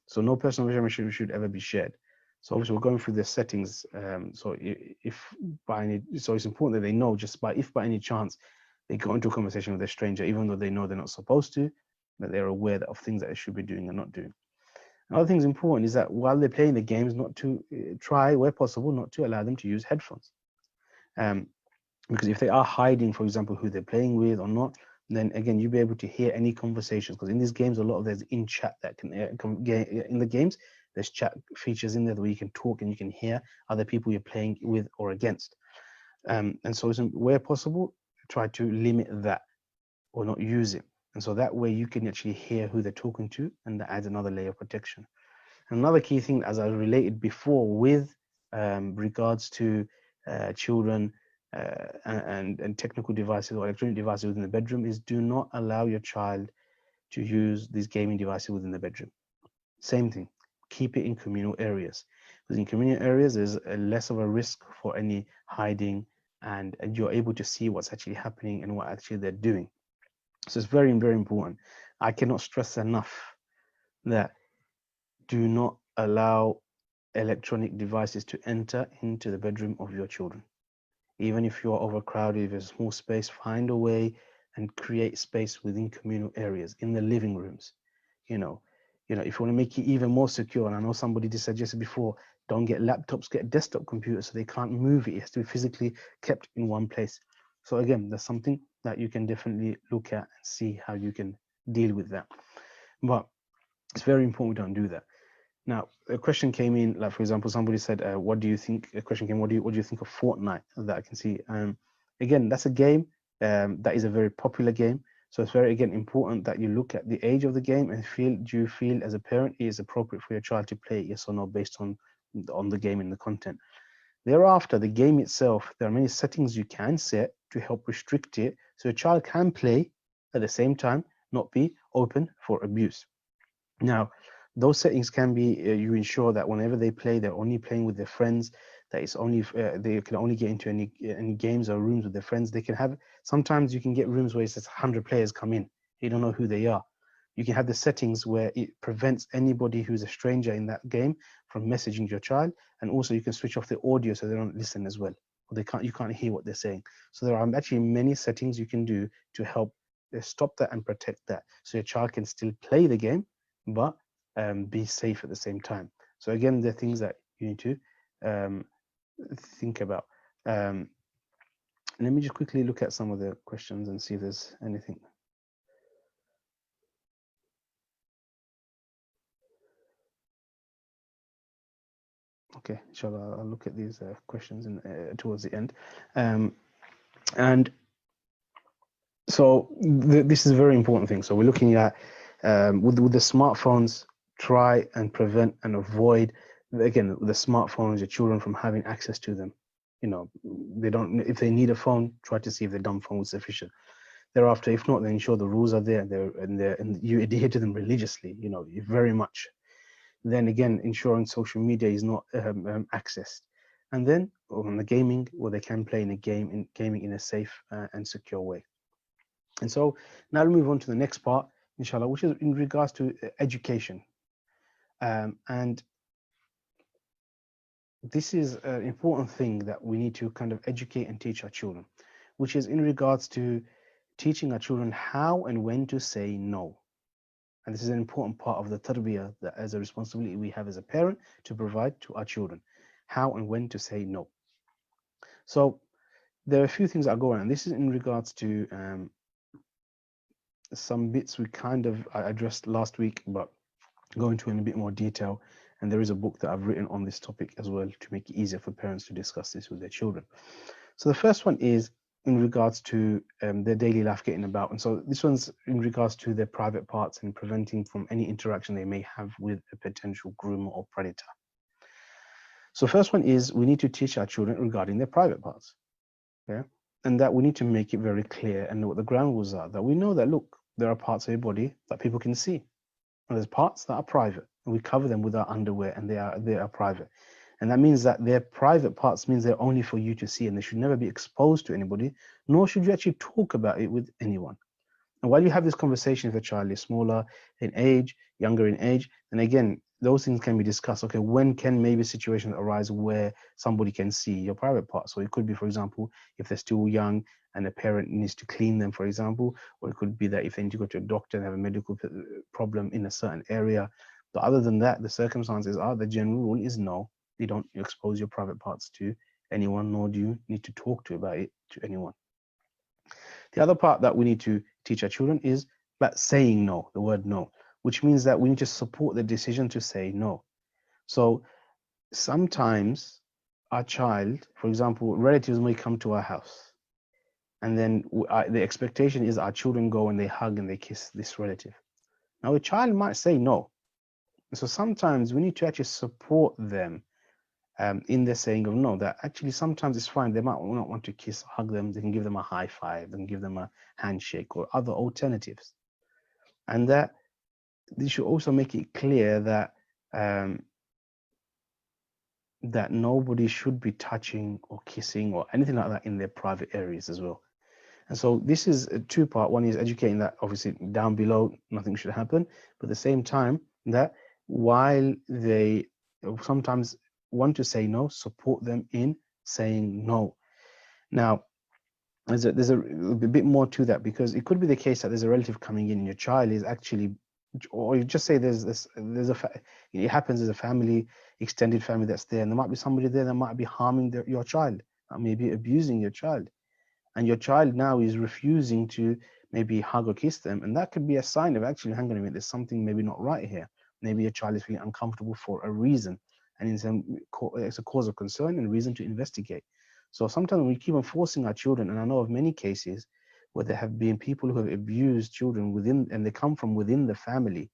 So no personal information should ever be shared. So obviously we're going through the settings. So if by any, so it's important that they know, just by, if by any chance they go into a conversation with a stranger, even though they know they're not supposed to, that they're aware of things that they should be doing and not doing. Another thing is important is that while they're playing the games, not to try, where possible, not to allow them to use headphones. Um, because if they are hiding, for example, who they're playing with or not, then again, you'll be able to hear any conversations, because in these games, a lot of there's in chat that can in the games, there's chat features in there where you can talk and you can hear other people you're playing with or against. And so where possible, try to limit that or not use it. And so that way you can actually hear who they're talking to, and that adds another layer of protection. Another key thing, as I related before, with regards to children and technical devices or electronic devices within the bedroom, is do not allow your child to use these gaming devices within the bedroom. Same thing, keep it in communal areas. Because in communal areas, there's less of a risk for any hiding, and you're able to see what's actually happening and what actually they're doing. So it's very, very important. I cannot stress enough that do not allow electronic devices to enter into the bedroom of your children. Even if you're overcrowded, if there's a small space, find a way and create space within communal areas, in the living rooms. You know, if you want to make it even more secure, and I know somebody did suggested before, don't get laptops, get desktop computers so they can't move it. It has to be physically kept in one place. So again, that's something that you can definitely look at and see how you can deal with that. But it's very important we don't do that. Now, a question came in, like for example, somebody said, "What do you think?" A question came, what do you think of Fortnite?" That I can see. Again, that's a game that is a very popular game. So it's very again important that you look at the age of the game and do you feel as a parent it is appropriate for your child to play, yes or no, based on the game and the content. Thereafter, the game itself, there are many settings you can set to help restrict it, so a child can play at the same time, not be open for abuse. Now, those settings can be you ensure that whenever they play, they're only playing with their friends. That it's only they can only get into any games or rooms with their friends. They can have sometimes you can get rooms where it says 100 players come in. You don't know who they are. You can have the settings where it prevents anybody who's a stranger in that game from messaging your child, and also you can switch off the audio so they don't listen as well, or you can't hear what they're saying. So there are actually many settings you can do to help stop that and protect that, so your child can still play the game but be safe at the same time. So again, the things that you need to um, think about. Um, Let me just quickly look at some of the questions and see if there's anything. Okay, inshallah, I'll look at these questions towards the end. And so this is a very important thing. So we're looking at with the smartphones, try and prevent and avoid, again, the smartphones, your children from having access to them. They don't, if they need a phone, try to see if the dumb phone is sufficient. Thereafter, if not, then ensure the rules are there and you adhere to them religiously, very much. Then again, ensuring social media is not accessed. And then on the gaming, well, they can play in a gaming in a safe and secure way. And so now we'll move on to the next part, inshallah, which is in regards to education. And this is an important thing that we need to kind of educate and teach our children, which is in regards to teaching our children how and when to say no. And this is an important part of the tarbiyah, that as a responsibility we have as a parent to provide to our children, how and when to say no. So there are a few things that go on, and this is in regards to some bits we kind of addressed last week, but go into in a bit more detail. And there is a book that I've written on this topic as well to make it easier for parents to discuss this with their children. So the first one is in regards to their daily life getting about. And so this one's in regards to their private parts and preventing from any interaction they may have with a potential groomer or predator. So first one is we need to teach our children regarding their private parts. Yeah. And that we need to make it very clear and know what the ground rules are, that we know that, look, there are parts of your body that people can see. And there's parts that are private, and we cover them with our underwear, and they are private. And that means that their private parts means they're only for you to see, and they should never be exposed to anybody, nor should you actually talk about it with anyone. And while you have this conversation, if the child is smaller in age, younger in age, then again, those things can be discussed. Okay, when can maybe situations arise where somebody can see your private parts? So it could be, for example, if they're still young and a parent needs to clean them, for example, or it could be that if they need to go to a doctor and have a medical problem in a certain area. But other than that, the circumstances are, the general rule is no, you don't expose your private parts to anyone, nor do you need to talk to about it to anyone. The other part that we need to teach our children is about saying no, the word no, which means that we need to support the decision to say no. So sometimes our child, for example, relatives may come to our house, and then the expectation is our children go and they hug and they kiss this relative. Now, a child might say no. So sometimes we need to actually support them in their saying of no, that actually sometimes it's fine. They might not want to kiss, hug them. They can give them a high five and give them a handshake or other alternatives. And that they should also make it clear that that nobody should be touching or kissing or anything like that in their private areas as well. And so this is a two-part. One is educating that obviously down below nothing should happen, but at the same time that while they sometimes want to say no, support them in saying no. Now, there's a bit more to that, because it could be the case that there's a relative coming in and your child is actually, or you just say it happens as a family, extended family that's there, and there might be somebody there that might be harming your child, maybe abusing your child, and your child now is refusing to maybe hug or kiss them, and that could be a sign of, actually, hang on a minute, there's something maybe not right here. Maybe your child is feeling uncomfortable for a reason, and it's a cause of concern and reason to investigate. So sometimes we keep on forcing our children, and I know of many cases where there have been people who have abused children within, and they come from within the family,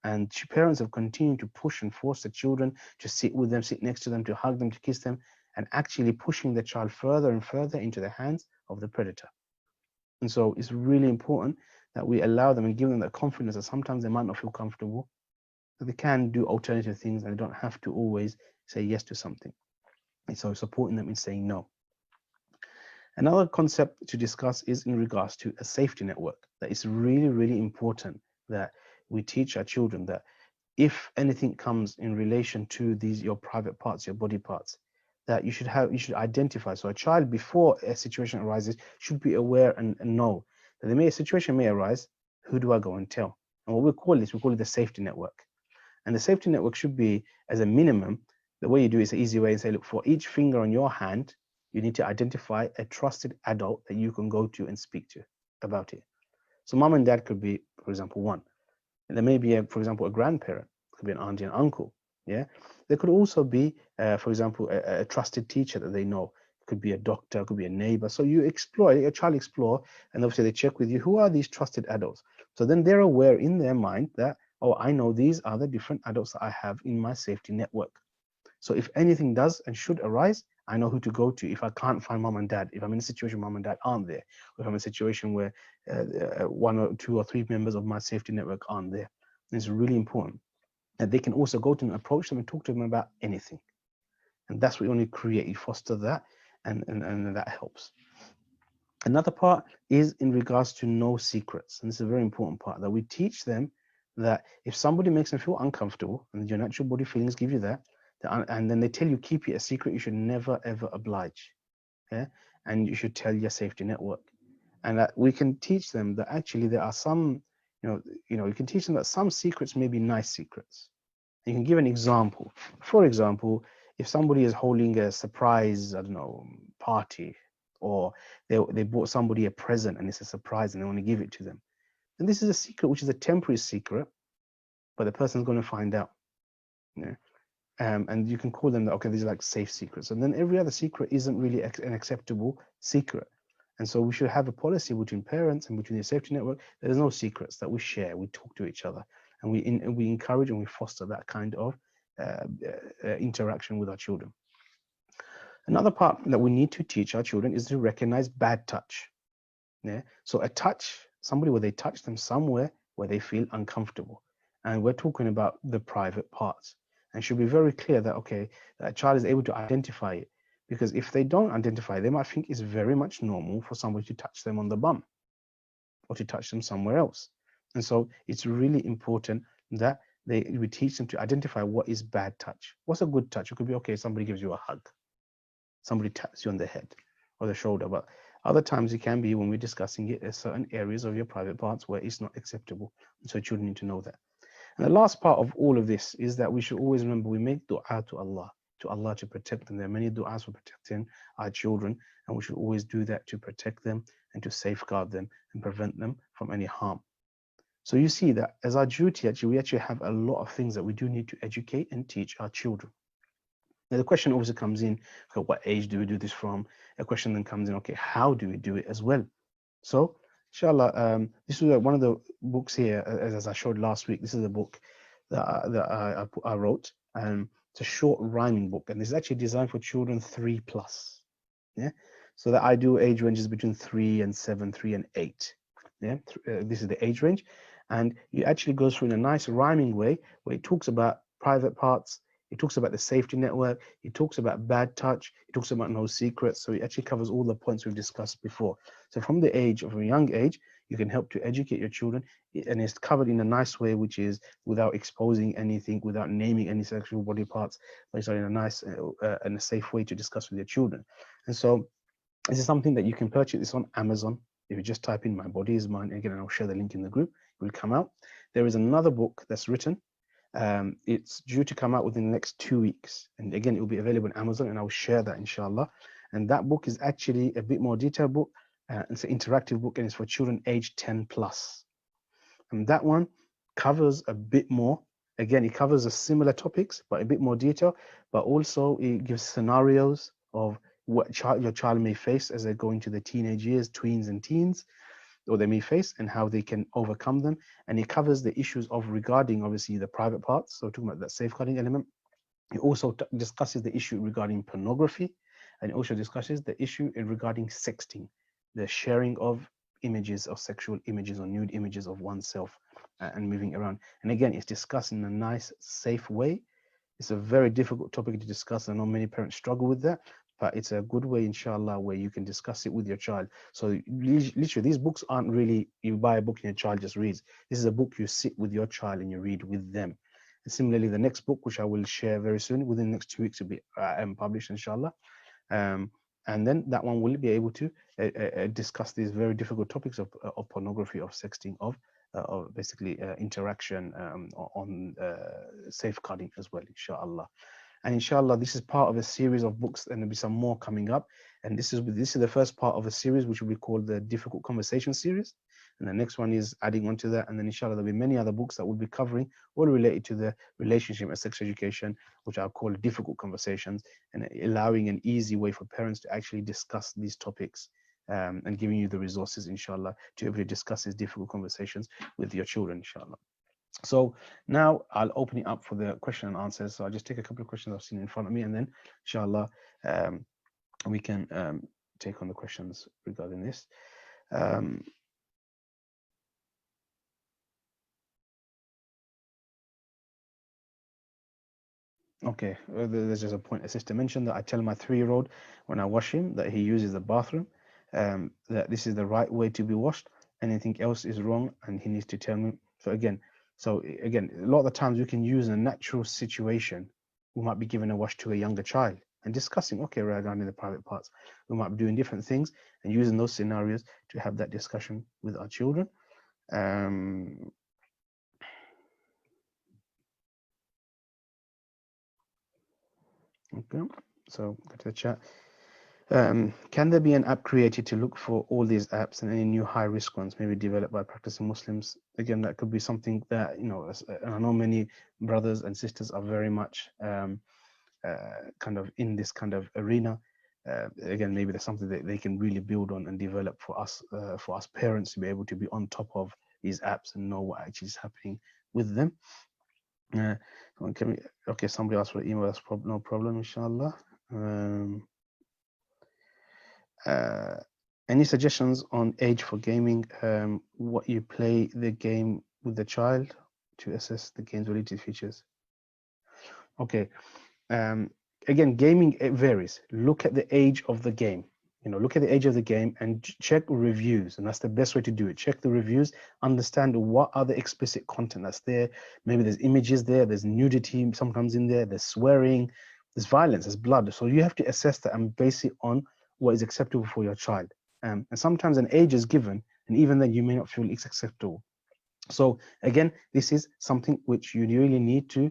and parents have continued to push and force the children to sit with them, sit next to them, to hug them, to kiss them, and actually pushing the child further and further into the hands of the predator. And so it's really important that we allow them and give them that confidence that sometimes they might not feel comfortable, that they can do alternative things and they don't have to always say yes to something. And so supporting them in saying no. Another concept to discuss is in regards to a safety network. That it's really, really important that we teach our children that if anything comes in relation to your private parts, your body parts, that you should identify. So a child, before a situation arises, should be aware and know that a situation may arise. Who do I go and tell? And what we call it the safety network. And the safety network should be, as a minimum, the way you do it is an easy way and say, look, for each finger on your hand, you need to identify a trusted adult that you can go to and speak to about it. So mom and dad could be, for example, one. And there may be, for example, a grandparent, could be an auntie and uncle. Yeah. There could also be, for example, a trusted teacher that they know. It could be a doctor, it could be a neighbor. So you explore, your child explore, and obviously they check with you, who are these trusted adults? So then they're aware in their mind that, oh, I know these are the different adults that I have in my safety network. So if anything does and should arise, I know who to go to if I can't find mom and dad, if I'm in a situation mom and dad aren't there, or if I'm in a situation where one or two or three members of my safety network aren't there. It's really important that they can also go to them, approach them and talk to them about anything. And that's what you want to create. You foster that, and that helps. Another part is in regards to no secrets. And this is a very important part, that we teach them that if somebody makes them feel uncomfortable, and your natural body feelings give you that, and then they tell you keep it a secret, you should never ever oblige. Yeah? And you should tell your safety network. And that we can teach them that actually there are some, you can teach them that some secrets may be nice secrets. You can give an example. For example, if somebody is holding a surprise, I don't know, party, or they bought somebody a present and it's a surprise and they want to give it to them, and this is a secret, which is a temporary secret, but the person's going to find out. Yeah. And you can call them that, okay, these are like safe secrets. And then every other secret isn't really an acceptable secret. And so we should have a policy between parents and between the safety network. There's no secrets that we share. We talk to each other, and we encourage and we foster that kind of interaction with our children. Another part that we need to teach our children is to recognize bad touch. Yeah. So a touch, somebody where they touch them somewhere where they feel uncomfortable. And we're talking about the private parts. And should be very clear that, okay, that a child is able to identify it. Because if they don't identify, they might think it's very much normal for somebody to touch them on the bum or to touch them somewhere else. And so it's really important that we teach them to identify what is bad touch. What's a good touch? It could be, okay, somebody gives you a hug, somebody taps you on the head or the shoulder. But other times it can be when we're discussing it, there's certain areas of your private parts where it's not acceptable. And so children need to know that. And the last part of all of this is that we should always remember we make dua to Allah to protect them. There are many du'as for protecting our children, and we should always do that to protect them and to safeguard them and prevent them from any harm. So you see that as our duty, actually, we actually have a lot of things that we do need to educate and teach our children. Now the question also comes in, okay, what age do we do this from? A question then comes in, okay, how do we do it as well? So inshallah, this is one of the books here, as I showed last week. This is a book that I wrote. It's a short rhyming book, and it's actually designed for children 3+. Yeah, so the ideal age range is between 3 and 7, 3 and 8. Yeah, this is the age range, and it actually goes through in a nice rhyming way where it talks about private parts. It talks about the safety network. It talks about bad touch. It talks about no secrets. So it actually covers all the points we've discussed before. So from the age of a young age, You can help to educate your children, and it's covered in a nice way, which is without exposing anything, without naming any sexual body parts, but it's in a nice and a safe way to discuss with your children. And so this is something that you can purchase. It's on Amazon. If you just type in "My Body Is Mine," again, and I'll share the link in the group, it will come out. There is another book that's written. It's due to come out within the next 2 weeks. And again, it will be available on Amazon, and I'll share that, inshallah. And that book is actually a bit more detailed book. It's an interactive book, and it's for children aged 10 plus. And that one covers a bit more. Again, it covers the similar topics, but a bit more detail. But also, it gives scenarios of what your child may face as they go into the teenage years, tweens and teens, or they may face, and how they can overcome them. And it covers the issues of regarding, obviously, the private parts. So talking about that safeguarding element. It also discusses the issue regarding pornography, and it also discusses the issue regarding sexting, the sharing of images, of sexual images or nude images of oneself, and moving around. And again, it's discussed in a nice, safe way. It's a very difficult topic to discuss. I know many parents struggle with that, but it's a good way, inshallah, where you can discuss it with your child. So literally, these books aren't really, you buy a book and your child just reads. This is a book you sit with your child and you read with them. And similarly, the next book, which I will share very soon, within the next 2 weeks, will be published, inshallah. And then that one will be able to discuss these very difficult topics of pornography, of sexting, of basically interaction on safeguarding as well, inshallah. And inshallah, this is part of a series of books, and there'll be some more coming up. And this is the first part of a series which will be called the Difficult Conversation series. And the next one is adding on to that. And then inshallah, there'll be many other books that we'll be covering, all related to the relationship and sex education, which I'll call Difficult Conversations, and allowing an easy way for parents to actually discuss these topics, and giving you the resources, inshallah, to be able to discuss these difficult conversations with your children, inshallah. So now I'll open it up for the question and answers. So I'll just take a couple of questions I've seen in front of me, and then inshallah we can take on the questions regarding this. Okay, there's just a point. A sister mentioned that I tell my 3-year-old when I wash him that he uses the bathroom, that this is the right way to be washed. Anything else is wrong, and he needs to tell me. So again, a lot of the times we can use a natural situation. We might be giving a wash to a younger child and discussing, okay, right down in the private parts. We might be doing different things and using those scenarios to have that discussion with our children. Okay, so go to the chat. Can there be an app created to look for all these apps and any new high-risk ones, maybe developed by practicing Muslims? Again, that could be something that, and I know many brothers and sisters are very much kind of in this kind of arena. Again, maybe there's something that they can really build on and develop for us parents to be able to be on top of these apps and know what actually is happening with them. Okay, somebody asked for the email. That's no problem, inshallah. Any suggestions on age for gaming? What you play the game with the child to assess the game's related features? Okay. Again, gaming, it varies. Look at the age of the game. Look at the age of the game and check reviews, and that's the best way to do it. Check the reviews, understand what other explicit content that's there. Maybe there's images there, there's nudity sometimes in there, there's swearing, there's violence, there's blood. So you have to assess that and base it on what is acceptable for your child. And sometimes an age is given, and even then you may not feel it's acceptable. So again, this is something which you really need to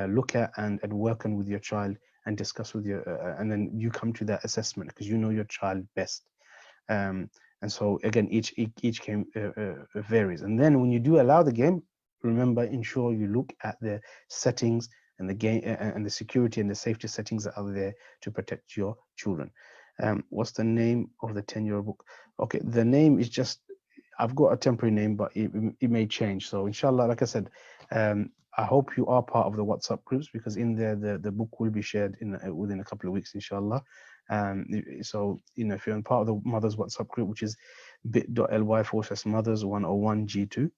look at and work on with your child and discuss with your, and then you come to that assessment because you know your child best. And so again, each game varies. And then when you do allow the game, remember, ensure you look at the settings and the game and the security and the safety settings that are there to protect your children. What's the name of the 10-year-old book? Okay, the name is just, I've got a temporary name, but it may change. So inshallah, like I said, I hope you are part of the WhatsApp groups, because in there the book will be shared within a couple of weeks, inshallah. So if you're in part of the mothers WhatsApp group, which is bit.ly/mothers101g2,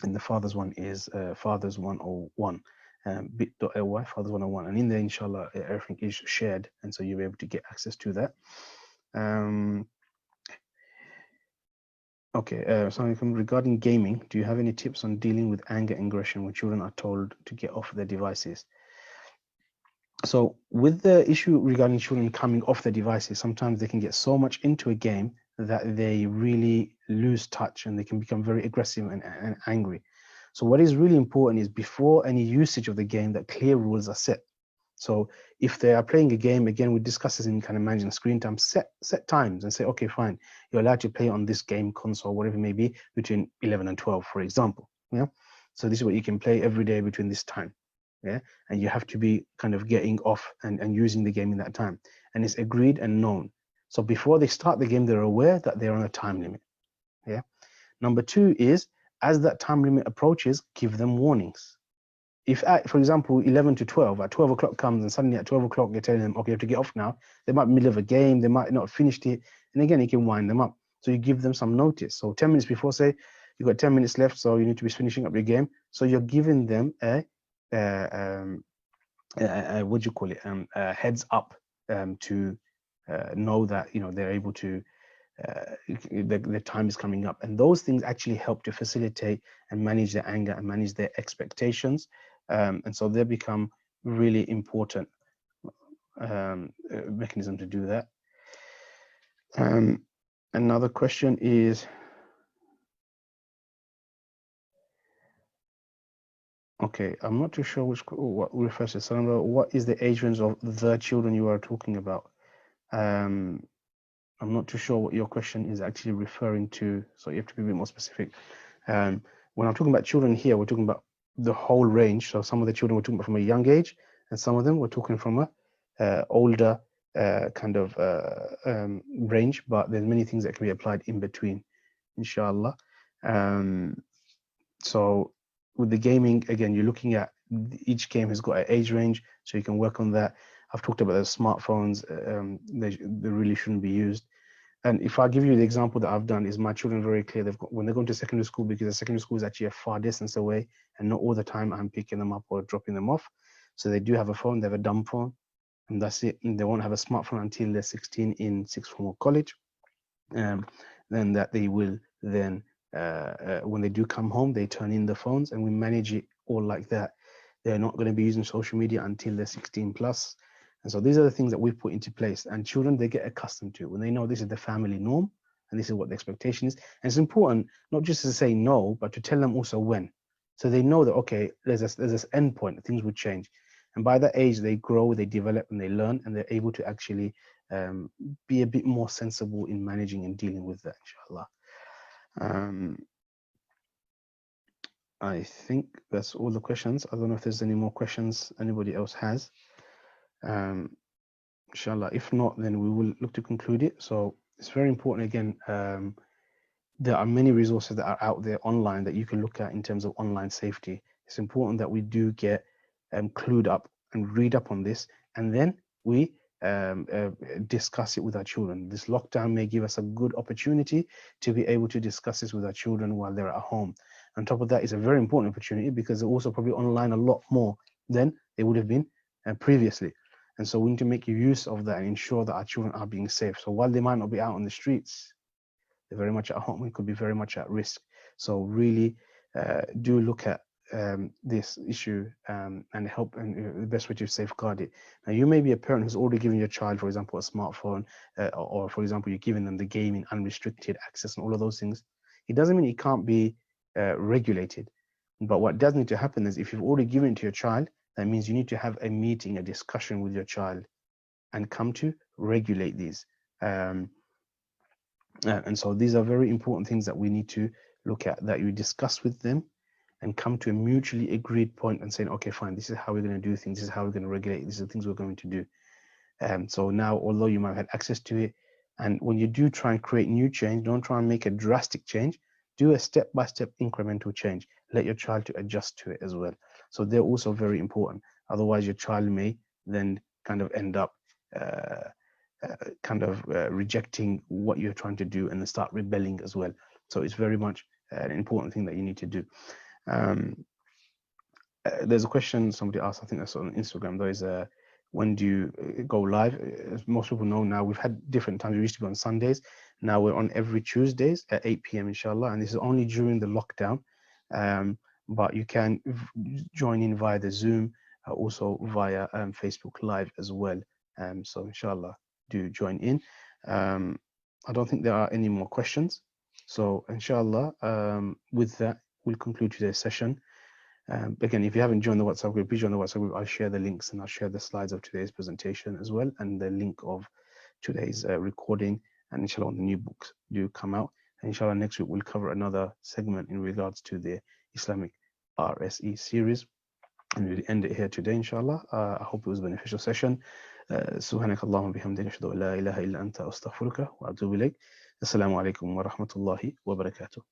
and the fathers one is fathers101. Bit.ly fathers101, and in there, inshallah, everything is shared, and so you'll be able to get access to that. Okay, so regarding gaming, do you have any tips on dealing with anger and aggression when children are told to get off their devices? So with the issue regarding children coming off their devices, sometimes they can get so much into a game that they really lose touch and they can become very aggressive and angry. So what is really important is before any usage of the game that clear rules are set. So if they are playing a game, again, we discuss this in kind of managing screen time, set times and say, okay, fine, you're allowed to play on this game console, whatever it may be, between 11 and 12, for example. Yeah. So this is what you can play every day between this time. Yeah. And you have to be kind of getting off and using the game in that time. And it's agreed and known. So before they start the game, they're aware that they're on a time limit. Yeah. Number two is as that time limit approaches, give them warnings. If at, for example, 11 to 12, at 12 o'clock comes and suddenly at 12 o'clock you're telling them, okay, you have to get off now. They might be middle of a game, they might not have finished it. And again, you can wind them up. So you give them some notice. So 10 minutes before, say, you've got 10 minutes left, so you need to be finishing up your game. So you're giving them what do you call it? Heads up to know that, they're able to the time is coming up, and those things actually help to facilitate and manage their anger and manage their expectations, and so they become really important mechanism to do that. Another question is, okay, I'm not too sure what refers to. So what is the age range of the children you are talking about? um, I'm not too sure what your question is actually referring to, so you have to be a bit more specific. When I'm talking about children here, we're talking about the whole range. So some of the children we're talking about from a young age, and some of them we're talking from a older kind of range. But there's many things that can be applied in between, inshallah. So with the gaming, again, you're looking at each game has got an age range, so you can work on that. I've talked about the smartphones; they really shouldn't be used. And if I give you the example that I've done, is my children very clear. They've got when they're going to secondary school, because the secondary school is actually a far distance away, and not all the time I'm picking them up or dropping them off. So they do have a phone. They have a dumb phone, and that's it. And they won't have a smartphone until they're 16 in sixth form of college. Um, then that they will then when they do come home, they turn in the phones, and we manage it all like that. They're not going to be using social media until they're 16 plus. And so these are the things that we've put into place. And children, they get accustomed to it when they know this is the family norm and this is what the expectation is. And it's important not just to say no, but to tell them also when. So they know that, okay, there's this end point, things will change. And by that age, they grow, they develop, and they learn, and they're able to actually be a bit more sensible in managing and dealing with that, inshallah. Um, I think that's all the questions. I don't know if there's any more questions anybody else has. Um, inshallah. If not, then we will look to conclude it. So it's very important again. There are many resources that are out there online that you can look at in terms of online safety. It's important that we do get clued up and read up on this, and then we discuss it with our children. This lockdown may give us a good opportunity to be able to discuss this with our children while they're at home. On top of that, it's a very important opportunity because they're also probably online a lot more than they would have been previously. And so we need to make use of that and ensure that our children are being safe. So while they might not be out on the streets, they're very much at home, it could be very much at risk. So really do look at this issue and help, and the best way to safeguard it. Now, you may be a parent who's already given your child, for example, a smartphone, or for example, you're giving them the gaming, unrestricted access, and all of those things. It doesn't mean it can't be regulated. But what does need to happen is if you've already given it to your child, that means you need to have a meeting, a discussion with your child and come to regulate these. And so these are very important things that we need to look at, that you discuss with them and come to a mutually agreed point and saying, okay, fine, this is how we're going to do things, this is how we're going to regulate, these are the things we're going to do. So now, although you might have had access to it, and when you do try and create new change, don't try and make a drastic change, do a step-by-step incremental change. Let your child to adjust to it as well. So they're also very important. Otherwise, your child may then kind of end up rejecting what you're trying to do and then start rebelling as well. So it's very much an important thing that you need to do. There's a question somebody asked, I think that's on Instagram, though, is when do you go live. As most people know now, we've had different times. We used to be on Sundays. Now we're on every Tuesdays at 8 p.m. inshallah, and this is only during the lockdown. But you can join in via the Zoom, also via Facebook Live as well. So inshallah, do join in. I don't think there are any more questions. So inshallah, with that, we'll conclude today's session. Again, if you haven't joined the WhatsApp group, please join the WhatsApp group. I'll share the links and I'll share the slides of today's presentation as well, and the link of today's recording. And inshallah, when the new books do come out, and inshallah, next week we'll cover another segment in regards to the Islamic RSE series. And we'll end it here today, inshallah. I hope it was a beneficial session. سبحانك اللهم وبحمدك أشهد أن لا إله إلا أنت أستغفرك وأتوب إليك. السلام عليكم ورحمة الله وبركاته.